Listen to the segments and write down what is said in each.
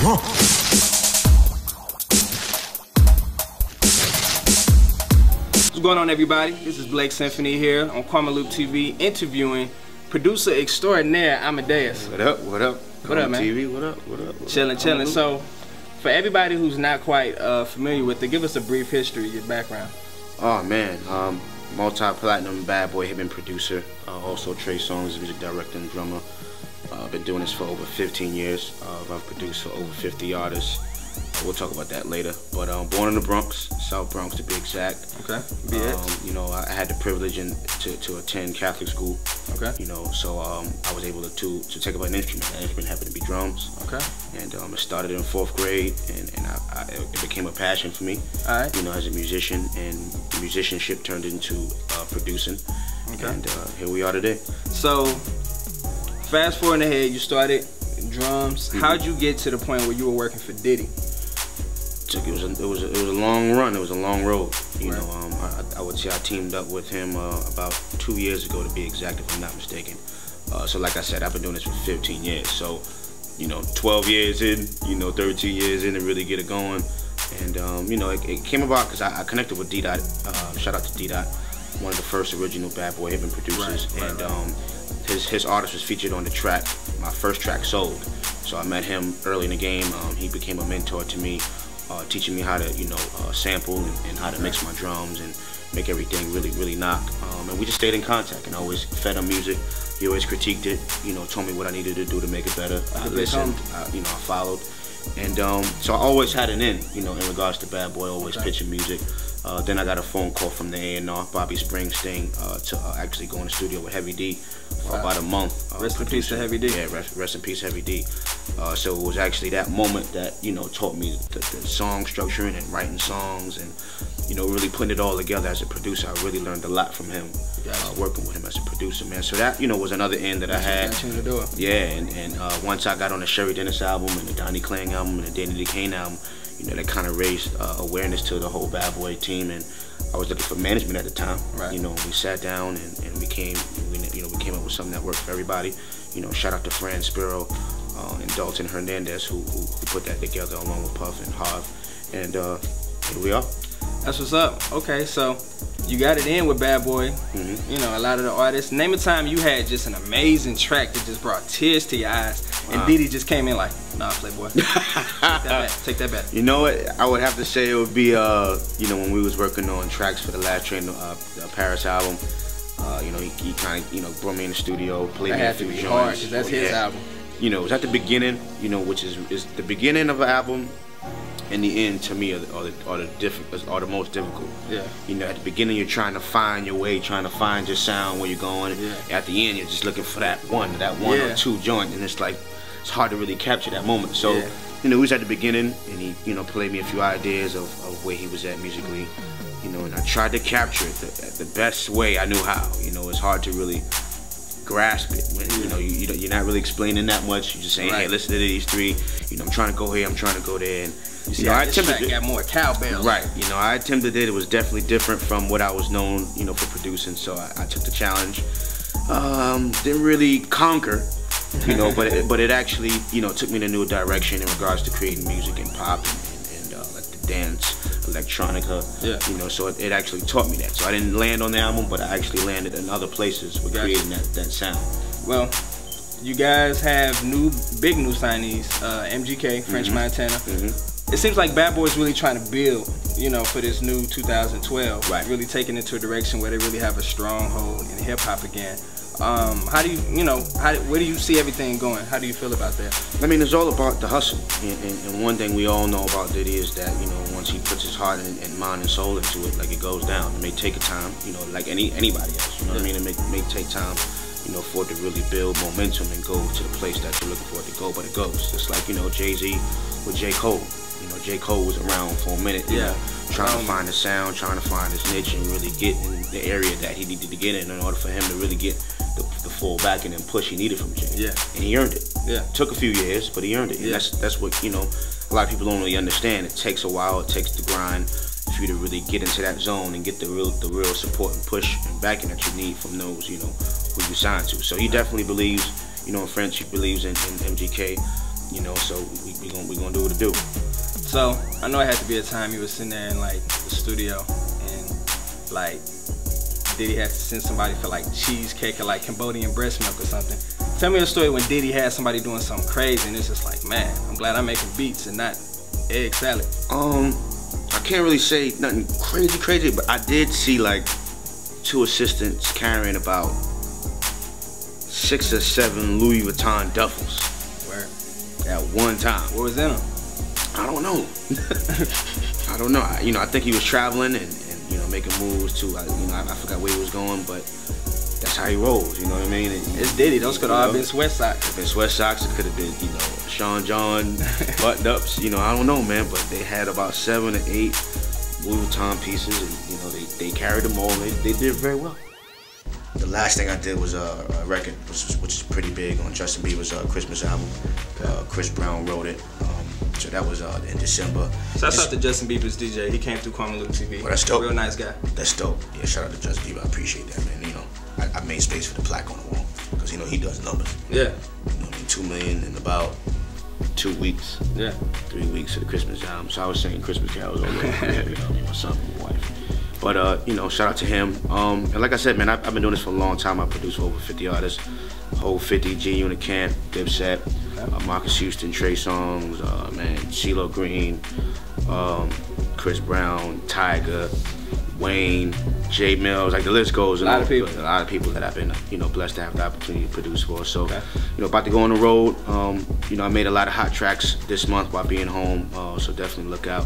What's going on, everybody? This is Blake Symphony here on KarmaloopTV interviewing producer extraordinaire Amadeus. What up? What up? What up, man? TV, what up? What up? Chillin', chillin'. So, for everybody who's not quite familiar with it, give us a brief history of your background. Oh man, multi-platinum bad boy hip-hop producer, also Trey Songz, music director and drummer. I've been doing this for over 15 years. I've produced for over 50 artists. We'll talk about that later. But born in the Bronx, South Bronx to be exact. Okay. You know, I had the privilege to attend Catholic school. Okay. You know, so I was able to take up an instrument. That instrument happened to be drums. Okay. And it started in 4th grade, and it became a passion for me. All right. You know, as a musician, and musicianship turned into producing. Okay. And here we are today. So, fast forward ahead, you started drums. How'd you get to the point where you were working for Diddy? It was a long run. It was a long road. You know, I would say I teamed up with him about 2 years ago, to be exact, if I'm not mistaken. So like I said, I've been doing this for 15 years. So, you know, 12 years in, you know, 13 years in to really get it going. And you know, it came about because I connected with D-Dot. Shout out to D-Dot, one of the first original bad boy hip-hop producers. His artist was featured on the track, my first track, Sold. So I met him early in the game. He became a mentor to me, teaching me how to, you know, sample and how to mix my drums and make everything really knock. And we just stayed in contact, and I always fed him music. He always critiqued it, you know, told me what I needed to do to make it better. I listened, you know, I followed. And so I always had an in, you know, in regards to Bad Boy, always pitching music. Then I got a phone call from the A&R, Bobby Springsteen, to actually go in the studio with Heavy D for about a month. Rest in peace to Heavy D. Yeah, rest in peace, Heavy D. So it was actually that moment that, you know, taught me the song structuring and writing songs, and, you know, really putting it all together as a producer. I really learned a lot from him, working with him as a producer, man. So that, you know, was another end that I had. Yeah, and once I got on the Sherry Dennis album and the Donnie Klang album and the Danny Kane album, you know, that kind of raised awareness to the whole Bad Boy team. And I was looking for management at the time. You know, we sat down and we came up with something that worked for everybody. You know, shout out to Fran Spiro and Dalton Hernandez who put that together, along with Puff and Harv. And here we are. That's what's up. Okay, so you got it in with Bad Boy. You know, a lot of the artists. Name a time you had just an amazing track that just brought tears to your eyes, and Diddy just came in like, nah, Playboy, take that back, take that back. You know what? I would have to say it would be, you know, when we was working on tracks for the Last Train Paris album. You know, he kind of, you know, brought me in the studio, played me a few joints. Hard, 'cause that's his album. You know, it was at the beginning, you know, which is the beginning of an album, and the end to me are the most difficult. Yeah. You know, at the beginning you're trying to find your way, trying to find your sound, where you're going. Yeah. At the end you're just looking for that one or two joint, and it's like it's hard to really capture that moment. So, you know, he was at the beginning, and he, you know, played me a few ideas of where he was at musically. You know, and I tried to capture it the best way I knew how. You know, it's hard to really grasp it when, you know, you're not really explaining that much. You're just saying, hey, listen to these three. You know, I'm trying to go here, I'm trying to go there. And you know, I attempted it. Got more cowbell. Right. You know, I attempted it. It was definitely different from what I was known, you know, for producing. So I took the challenge. Didn't really conquer, you know, but it actually, you know, took me in a new direction in regards to creating music and pop and like the dance, electronica. You know, so it actually taught me that. So I didn't land on the album, but I actually landed in other places with creating that sound. Well, you guys have big new signees, MGK, French Montana. It seems like Bad Boy's really trying to build, you know, for this new 2012. Really taking it to a direction where they really have a stronghold in hip hop again. How do you, you know, where do you see everything going? How do you feel about that? I mean, it's all about the hustle. And one thing we all know about Diddy is that, you know, once he puts his heart and mind and soul into it, like, it goes down. It may take a time, you know, like anybody else. You know what I mean? It may take time, you know, for it to really build momentum and go to the place that you're looking for it to go, but it goes. It's like, you know, Jay-Z with J. Cole. You know, J. Cole was around for a minute, you know, trying to find a sound, trying to find his niche, and really get in the area that he needed to get in order for him to really get the full backing and push he needed from Jay. And he earned it. Took a few years, but he earned it. And that's what, you know, a lot of people don't really understand. It takes a while, it takes the grind for you to really get into that zone and get the real support and push and backing that you need from those, you know, who you signed to. So he definitely believes, you know, in French, he believes in MGK. you know, so we gonna do what it do. So I know it had to be a time you was sitting there in like the studio and like Diddy had to send somebody for like cheesecake or like Cambodian breast milk or something. Tell me a story when Diddy had somebody doing something crazy and it's just like, man, I'm glad I'm making beats and not egg salad. I can't really say nothing crazy, but I did see like 2 assistants carrying about 6 or 7 Louis Vuitton duffels. Where? At one time. What was in them? I don't know. I don't know. You know, I think he was traveling and you know, making moves too. You know, I forgot where he was going, but that's how he rolls. You know what I mean? And, it's Diddy. Those could all have been sweat socks. It could have been sweat socks. It could have been, you know, Sean John button ups. You know, I don't know, man. But they had about 7 or 8 Louis Vuitton pieces, and you know, they carried them all. They did very well. The last thing I did was a record, which is pretty big on Justin Bieber's Christmas album. Chris Brown wrote it. So that was in December. Shout out to Justin Bieber's DJ. He came through KarmaloopTV. Well, that's dope. Real nice guy. That's dope. Yeah, shout out to Justin Bieber. I appreciate that, man. You know, I made space for the plaque on the wall because you know he does numbers. Yeah. You know, I mean, 2 million in about 2 weeks. Yeah. 3 weeks of the Christmas album. So I was singing Christmas carols all over. You know, my son, my wife. But you know, shout out to him. And like I said, man, I've been doing this for a long time. I produced for over 50 artists. Whole 50, G-Unit Camp, Dipset, Marcus Houston, Trey Songz, man, CeeLo Green, Chris Brown, Tyga, Wayne, J Mills, like the list goes. A lot of people that I've been, you know, blessed to have the opportunity to produce for. So, you know, about to go on the road. You know, I made a lot of hot tracks this month while being home. So definitely look out,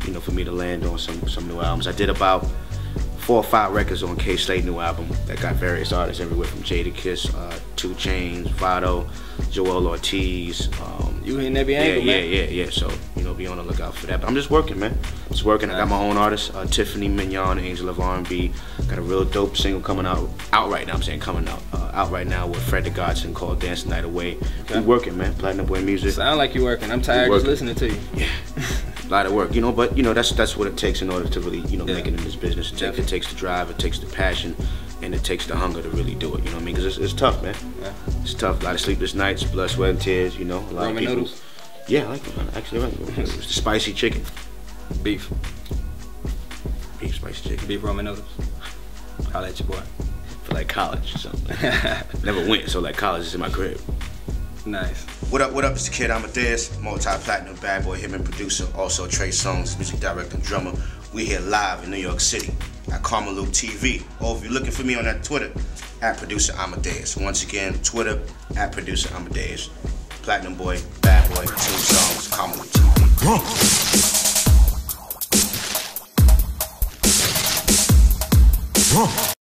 you know, for me to land on some new albums. I did about 4 or 5 records on K Slade new album that got various artists everywhere from Jadakiss, 2 Chainz, Vado, Joel Ortiz. You in every angle, man. Yeah. So, you know, be on the lookout for that. But I'm just working, man. Just working. I got my own artists, Tiffany Mignon, Angel of R&B. Got a real dope single coming out right now. I'm saying coming out right now with Fred the Godson called Dance the Night Away. Okay. We working, man. Platinum Boy Music. Sound like you working. I'm tired just listening to you. Yeah. A lot of work, you know, but you know that's what it takes in order to really, you know, make it in this business. It takes the drive, it takes the passion, and it takes the hunger to really do it. You know what I mean? Because it's tough, man. Yeah. It's tough. A lot of sleepless nights, blood, sweat, and tears. You know, a lot of people. Noodles. Yeah, I like them. Actually, I like them. It's the spicy chicken. Beef, spicy chicken. Beef Roman noodles. Holla at your boy. For like college or something. Never went, so like college is in my crib. Nice. What up, It's the kid Amadeus, multi-platinum bad boy, him and producer, also Trey Songz, music director and drummer. We here live in New York City at KarmaloopTV. Or if you're looking for me on that Twitter, at Producer Amadeus. Once again, Twitter, at Producer Amadeus. Platinum Boy, Bad Boy, 2 songs, KarmaloopTV.